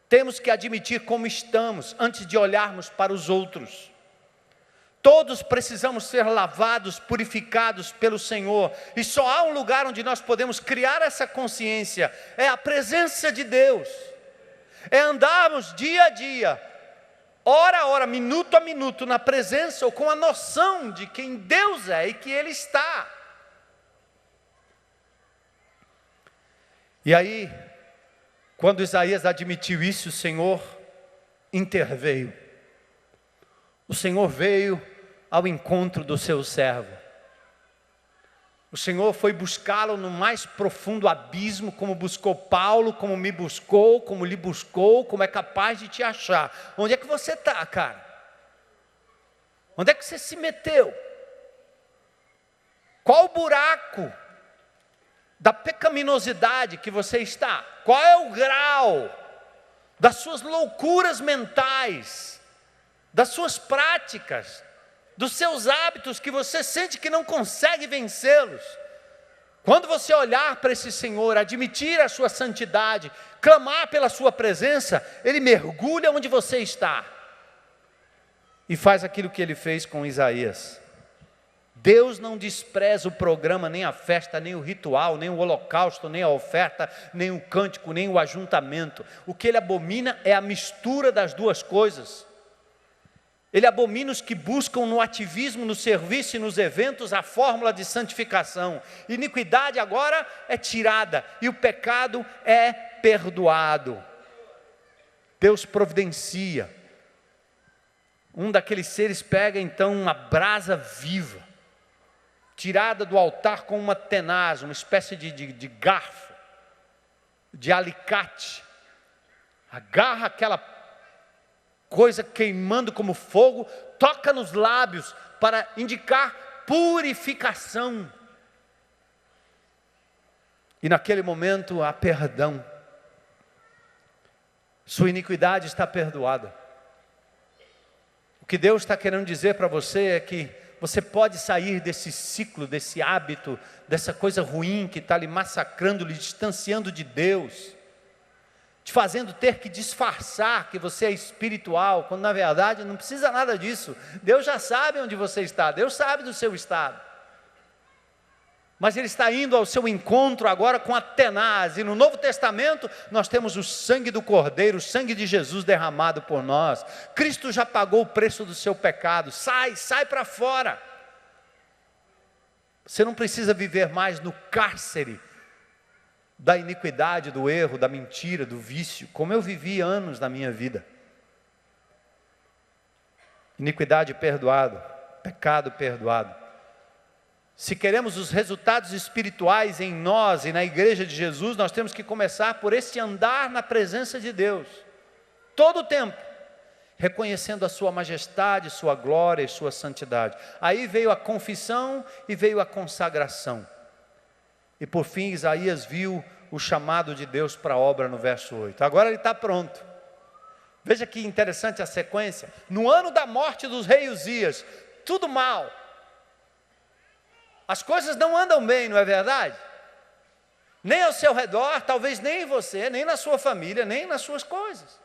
Temos que admitir como estamos, antes de olharmos para os outros. Todos precisamos ser lavados, purificados pelo Senhor, e só há um lugar onde nós podemos criar essa consciência, é a presença de Deus, é andarmos dia a dia, hora a hora, minuto a minuto, na presença ou com a noção de quem Deus é e que Ele está. E aí, quando Isaías admitiu isso, o Senhor interveio. O Senhor veio ao encontro do seu servo. O Senhor foi buscá-lo no mais profundo abismo, como buscou Paulo, como me buscou, como lhe buscou, como é capaz de te achar. Onde é que você está, cara? Onde é que você se meteu? Qual o buraco da pecaminosidade que você está? Qual é o grau das suas loucuras mentais, das suas práticas, dos seus hábitos que você sente que não consegue vencê-los? Quando você olhar para esse Senhor, admitir a sua santidade, clamar pela sua presença, Ele mergulha onde você está e faz aquilo que Ele fez com Isaías. Deus não despreza o programa, nem a festa, nem o ritual, nem o holocausto, nem a oferta, nem o cântico, nem o ajuntamento. O que Ele abomina é a mistura das duas coisas. Ele abomina os que buscam no ativismo, no serviço e nos eventos a fórmula de santificação. Iniquidade agora é tirada e o pecado é perdoado. Deus providencia. Um daqueles seres pega então uma brasa viva, tirada do altar com uma tenaz, uma espécie de garfo, de alicate, agarra aquela coisa queimando como fogo, toca nos lábios para indicar purificação. E naquele momento há perdão. Sua iniquidade está perdoada. O que Deus está querendo dizer para você é que você pode sair desse ciclo, desse hábito, dessa coisa ruim que está lhe massacrando, lhe distanciando de Deus, te fazendo ter que disfarçar que você é espiritual, quando na verdade não precisa nada disso. Deus já sabe onde você está, Deus sabe do seu estado. Mas Ele está indo ao seu encontro agora com a tenaz. E no Novo Testamento nós temos o sangue do Cordeiro, o sangue de Jesus derramado por nós. Cristo já pagou o preço do seu pecado. Sai para fora. Você não precisa viver mais no cárcere da iniquidade, do erro, da mentira, do vício, como eu vivi anos na minha vida. Iniquidade perdoada, pecado perdoado. Se queremos os resultados espirituais em nós e na igreja de Jesus, nós temos que começar por esse andar na presença de Deus, todo o tempo, reconhecendo a sua majestade, sua glória e sua santidade. Aí veio a confissão e veio a consagração. E por fim Isaías viu o chamado de Deus para a obra no verso 8. Agora ele está pronto. Veja que interessante a sequência. No ano da morte dos reis Uzias, tudo mal. As coisas não andam bem, não é verdade? Nem ao seu redor, talvez nem em você, nem na sua família, nem nas suas coisas.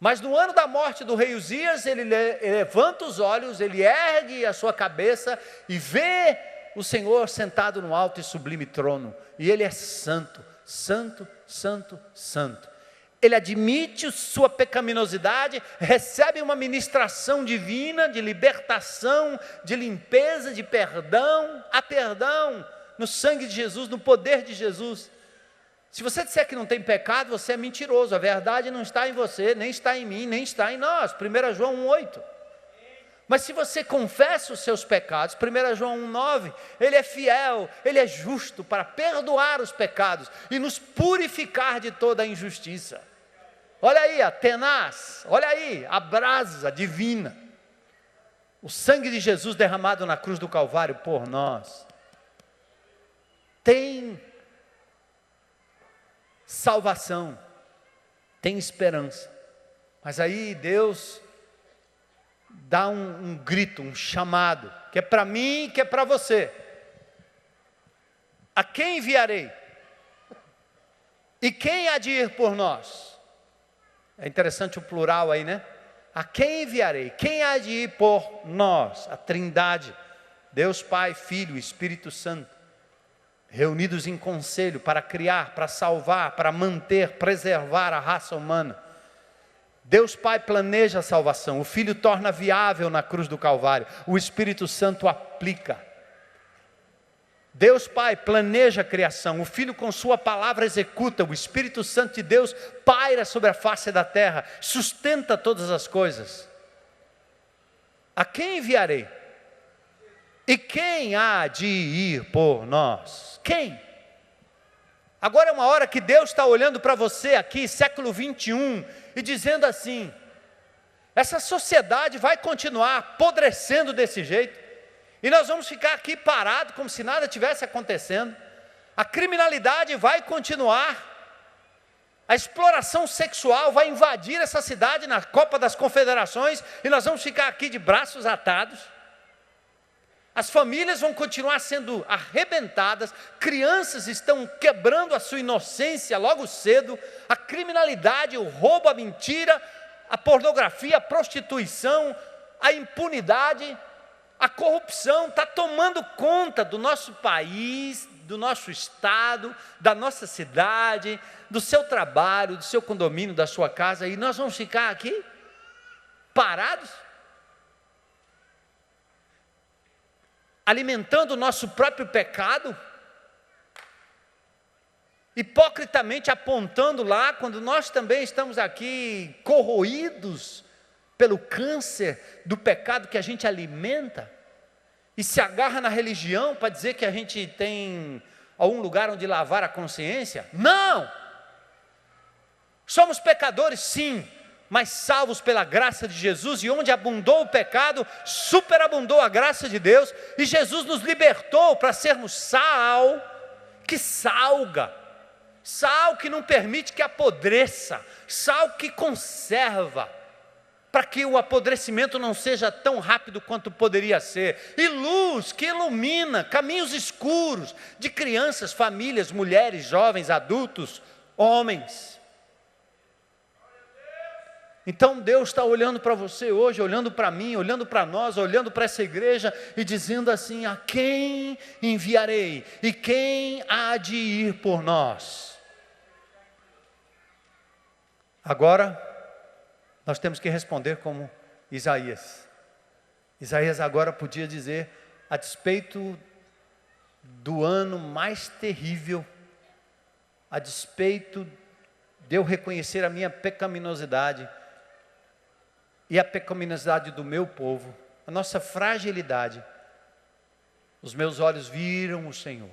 Mas no ano da morte do rei Uzias, ele levanta os olhos, ele ergue a sua cabeça e vê o Senhor sentado no alto e sublime trono, e Ele é santo, santo, santo, santo. Ele admite sua pecaminosidade, recebe uma ministração divina de libertação, de limpeza, de perdão. Há perdão no sangue de Jesus, no poder de Jesus. Se você disser que não tem pecado, você é mentiroso. A verdade não está em você, nem está em mim, nem está em nós. 1 João 1,8. Mas se você confessa os seus pecados, 1 João 1,9, Ele é fiel, Ele é justo para perdoar os pecados e nos purificar de toda a injustiça. Olha aí a tenaz, olha aí a brasa divina. O sangue de Jesus derramado na cruz do Calvário por nós. Tem salvação, tem esperança. Mas aí Deus dá um grito, um chamado, que é para mim e que é para você. A quem enviarei? E quem há de ir por nós? É interessante o plural aí, né? A quem enviarei? Quem há de ir por nós? A Trindade, Deus Pai, Filho e Espírito Santo, reunidos em conselho para criar, para salvar, para manter, preservar a raça humana. Deus Pai planeja a salvação, o Filho torna viável na cruz do Calvário, o Espírito Santo aplica. Deus Pai planeja a criação, o Filho com sua palavra executa, o Espírito Santo de Deus paira sobre a face da terra, sustenta todas as coisas. A quem enviarei? E quem há de ir por nós? Quem? Agora é uma hora que Deus está olhando para você aqui, século 21, e dizendo assim: essa sociedade vai continuar apodrecendo desse jeito, E nós vamos ficar aqui parados como se nada tivesse acontecendo. A criminalidade vai continuar. A exploração sexual vai invadir essa cidade na Copa das Confederações e nós vamos ficar aqui de braços atados. As famílias vão continuar sendo arrebentadas, crianças estão quebrando a sua inocência logo cedo, a criminalidade, o roubo, a mentira, a pornografia, a prostituição, a impunidade, a corrupção está tomando conta do nosso país, do nosso estado, da nossa cidade, do seu trabalho, do seu condomínio, da sua casa, e nós vamos ficar aqui parados, alimentando o nosso próprio pecado, hipocritamente apontando lá, quando nós também estamos aqui corroídos pelo câncer do pecado que a gente alimenta, e se agarra na religião para dizer que a gente tem algum lugar onde lavar a consciência. Não! Somos pecadores, sim, mas salvos pela graça de Jesus, e onde abundou o pecado, superabundou a graça de Deus, e Jesus nos libertou para sermos sal que salga, sal que não permite que apodreça, sal que conserva, para que o apodrecimento não seja tão rápido quanto poderia ser, e luz que ilumina caminhos escuros de crianças, famílias, mulheres, jovens, adultos, homens. Então Deus está olhando para você hoje, olhando para mim, olhando para nós, olhando para essa igreja e dizendo assim: a quem enviarei e quem há de ir por nós? Agora nós temos que responder como Isaías. Isaías agora podia dizer, a despeito do ano mais terrível, a despeito de eu reconhecer a minha pecaminosidade e a pecaminosidade do meu povo, a nossa fragilidade, os meus olhos viram o Senhor,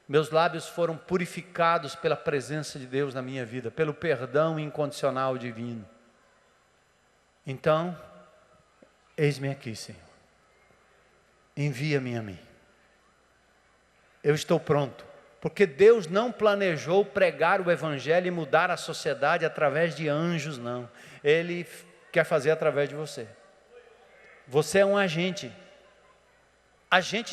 meus lábios foram purificados pela presença de Deus na minha vida, pelo perdão incondicional divino. Então, eis-me aqui, Senhor, envia-me a mim, eu estou pronto, porque Deus não planejou pregar o Evangelho e mudar a sociedade através de anjos, não, Ele quer fazer através de você. Você é um agente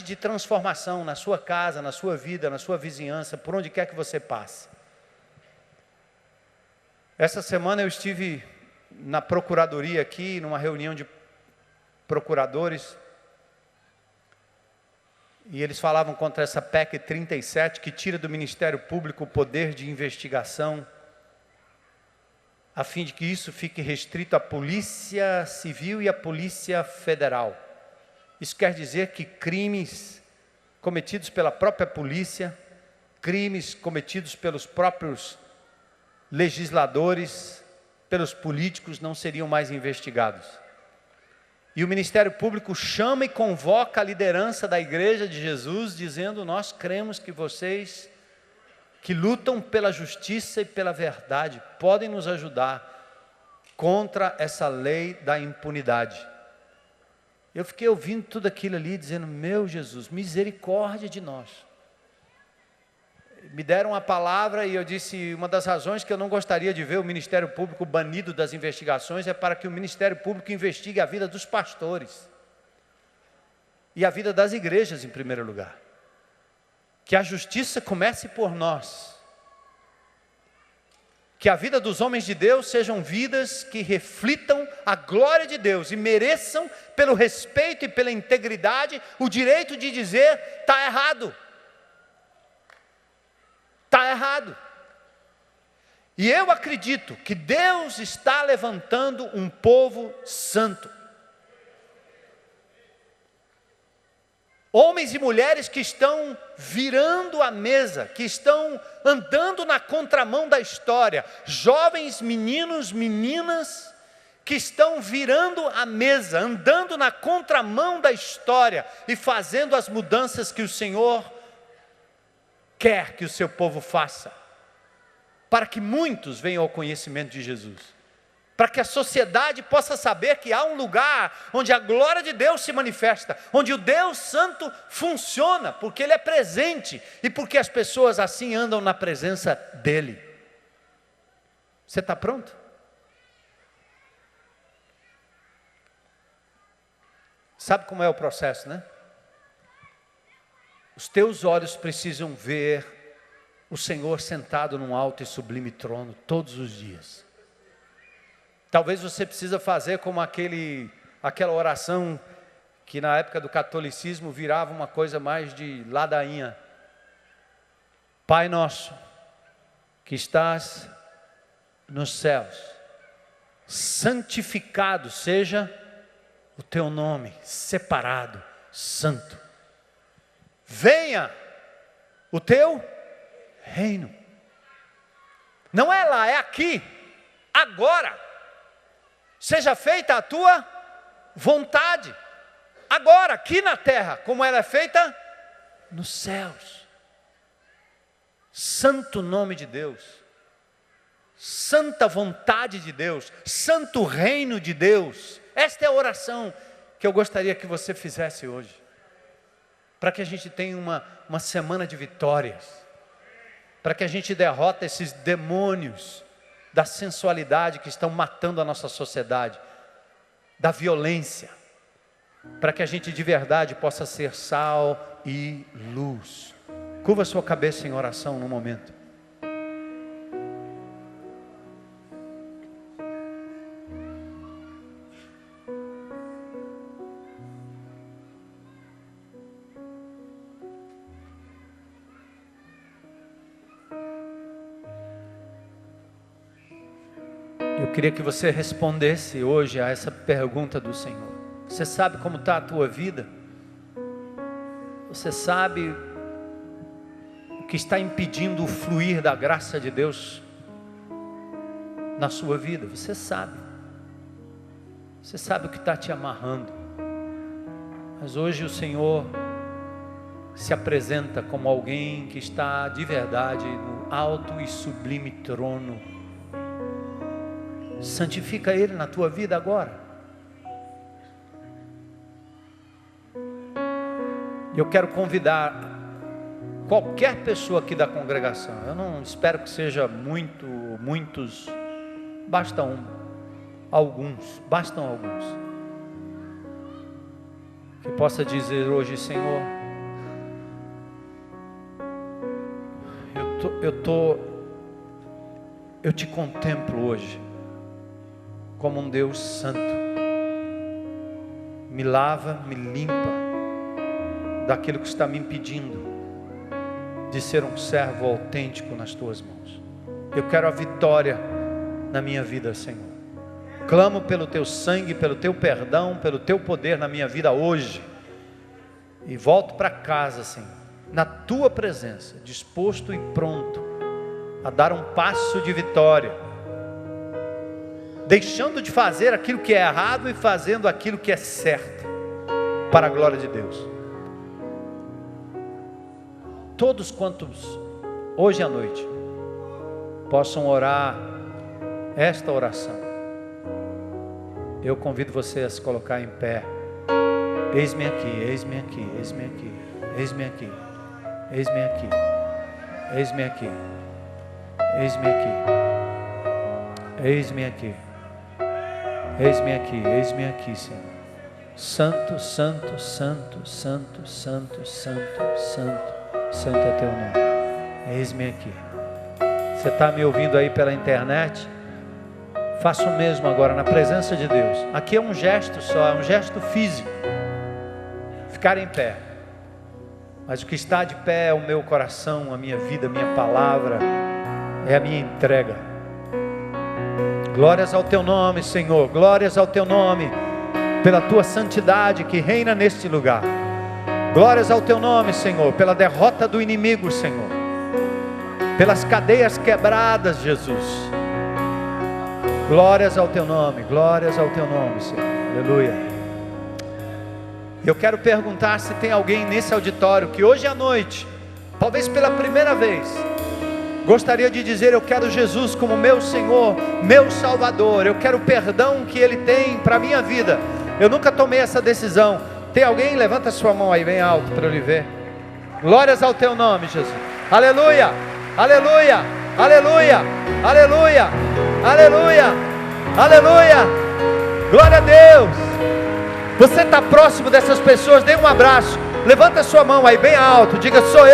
de transformação na sua casa, na sua vida, na sua vizinhança, por onde quer que você passe. Essa semana eu estive na procuradoria aqui, numa reunião de procuradores, e eles falavam contra essa PEC 37, que tira do Ministério Público o poder de investigação, a fim de que isso fique restrito à Polícia Civil e à Polícia Federal. Isso quer dizer que crimes cometidos pela própria polícia, crimes cometidos pelos próprios legisladores, pelos políticos, não seriam mais investigados. E o Ministério Público chama e convoca a liderança da Igreja de Jesus, dizendo: nós cremos que vocês, que lutam pela justiça e pela verdade, podem nos ajudar contra essa lei da impunidade. Eu fiquei ouvindo tudo aquilo ali, dizendo: meu Jesus, misericórdia de nós. Me deram a palavra e eu disse, uma das razões que eu não gostaria de ver o Ministério Público banido das investigações é para que o Ministério Público investigue a vida dos pastores e a vida das igrejas em primeiro lugar. Que a justiça comece por nós. Que a vida dos homens de Deus sejam vidas que reflitam a glória de Deus e mereçam, pelo respeito e pela integridade, o direito de dizer: está errado. Está errado. E eu acredito que Deus está levantando um povo santo. Homens e mulheres que estão virando a mesa, que estão andando na contramão da história. Jovens, meninos, meninas, que estão virando a mesa, andando na contramão da história e fazendo as mudanças que o Senhor quer que o seu povo faça, para que muitos venham ao conhecimento de Jesus. para que a sociedade possa saber que há um lugar onde a glória de Deus se manifesta, onde o Deus Santo funciona, porque Ele é presente e porque as pessoas assim andam na presença dEle. Você está pronto? Sabe como é o processo, né? Os teus olhos precisam ver o Senhor sentado num alto e sublime trono todos os dias. Talvez você precisa fazer como aquela oração que na época do catolicismo virava uma coisa mais de ladainha. Pai nosso, que estás nos céus, santificado seja o teu nome, separado, santo. Venha o teu reino. Não é lá, é aqui, agora. Seja feita a tua vontade, agora, aqui na terra, como ela é feita nos céus. Santo nome de Deus, santa vontade de Deus, santo reino de Deus. Esta é a oração que eu gostaria que você fizesse hoje, para que a gente tenha uma semana de vitórias, para que a gente derrota esses demônios da sensualidade que estão matando a nossa sociedade, da violência, para que a gente de verdade possa ser sal e luz. Curva sua cabeça em oração no momento. Eu queria que você respondesse hoje a essa pergunta do Senhor. Você sabe como está a tua vida? Você sabe o que está impedindo o fluir da graça de Deus na sua vida? Você sabe. Você sabe o que está te amarrando. Mas hoje o Senhor se apresenta como alguém que está de verdade no alto e sublime trono. Santifica Ele na tua vida agora. Eu quero convidar qualquer pessoa aqui da congregação. Eu não espero que seja muitos. Basta alguns. Bastam alguns. Que possa dizer hoje: Senhor, eu te contemplo hoje como um Deus santo. Me lava, me limpa daquilo que está me impedindo de ser um servo autêntico nas tuas mãos. Eu quero a vitória na minha vida, Senhor. Clamo pelo teu sangue, pelo teu perdão, pelo teu poder na minha vida hoje. E volto para casa, Senhor, na tua presença, disposto e pronto a dar um passo de vitória, deixando de fazer aquilo que é errado e fazendo aquilo que é certo, para a glória de Deus. Todos quantos hoje à noite possam orar esta oração, eu convido você a se colocar em pé. Eis-me aqui, eis-me aqui, eis-me aqui, eis-me aqui, eis-me aqui, eis-me aqui, eis-me aqui, eis-me aqui. Eis-me aqui, eis-me aqui, Senhor. Santo, santo, santo, santo, santo, santo, santo, santo é teu nome. Eis-me aqui. Você está me ouvindo aí pela internet? Faça o mesmo agora na presença de Deus. Aqui é um gesto só, é um gesto físico. Ficar em pé. Mas o que está de pé é o meu coração, a minha vida, a minha palavra, é a minha entrega. Glórias ao teu nome, Senhor. Glórias ao teu nome, pela tua santidade que reina neste lugar. Glórias ao teu nome, Senhor, pela derrota do inimigo, Senhor, pelas cadeias quebradas, Jesus. Glórias ao teu nome, Senhor. Aleluia. Eu quero perguntar se tem alguém nesse auditório que hoje à noite, talvez pela primeira vez, gostaria de dizer: eu quero Jesus como meu Senhor, meu Salvador, eu quero o perdão que Ele tem para a minha vida. Eu nunca tomei essa decisão. Tem alguém? Levanta a sua mão aí bem alto para eu lhe ver. Glórias ao teu nome, Jesus. Aleluia, aleluia, aleluia, aleluia, aleluia, aleluia. Glória a Deus. Você está próximo dessas pessoas, dê um abraço. Levanta a sua mão aí bem alto, diga: sou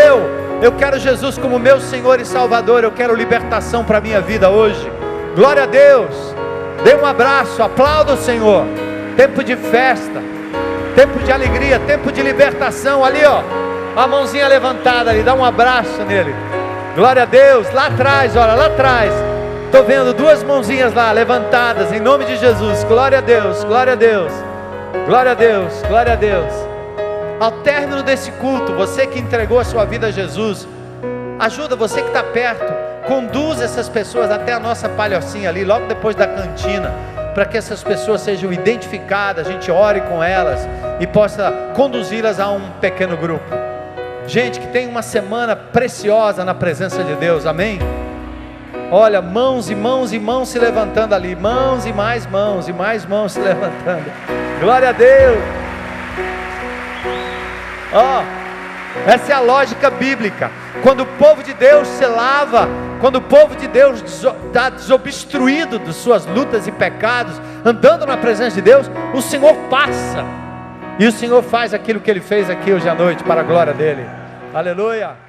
eu quero Jesus como meu Senhor e Salvador, eu quero libertação para a minha vida hoje. Glória a Deus. Dê um abraço, aplauda o Senhor. Tempo de festa, tempo de alegria, tempo de libertação. Ali ó, a mãozinha levantada ali, dá um abraço nele. Glória a Deus. Lá atrás, olha, lá atrás, estou vendo duas mãozinhas lá levantadas, em nome de Jesus. Glória a Deus, glória a Deus, glória a Deus, glória a Deus. Ao término desse culto, você que entregou a sua vida a Jesus, ajuda você que está perto, conduz essas pessoas até a nossa palhocinha ali, logo depois da cantina, para que essas pessoas sejam identificadas, a gente ore com elas e possa conduzi-las a um pequeno grupo. Gente, que tenha uma semana preciosa na presença de Deus, amém? Olha, mãos e mãos e mãos se levantando ali, mãos e mais mãos se levantando. Glória a Deus. Essa é a lógica bíblica. Quando o povo de Deus se lava, quando o povo de Deus está desobstruído de suas lutas e pecados, andando na presença de Deus, o Senhor passa, e o Senhor faz aquilo que Ele fez aqui hoje à noite, para a glória dEle. Aleluia.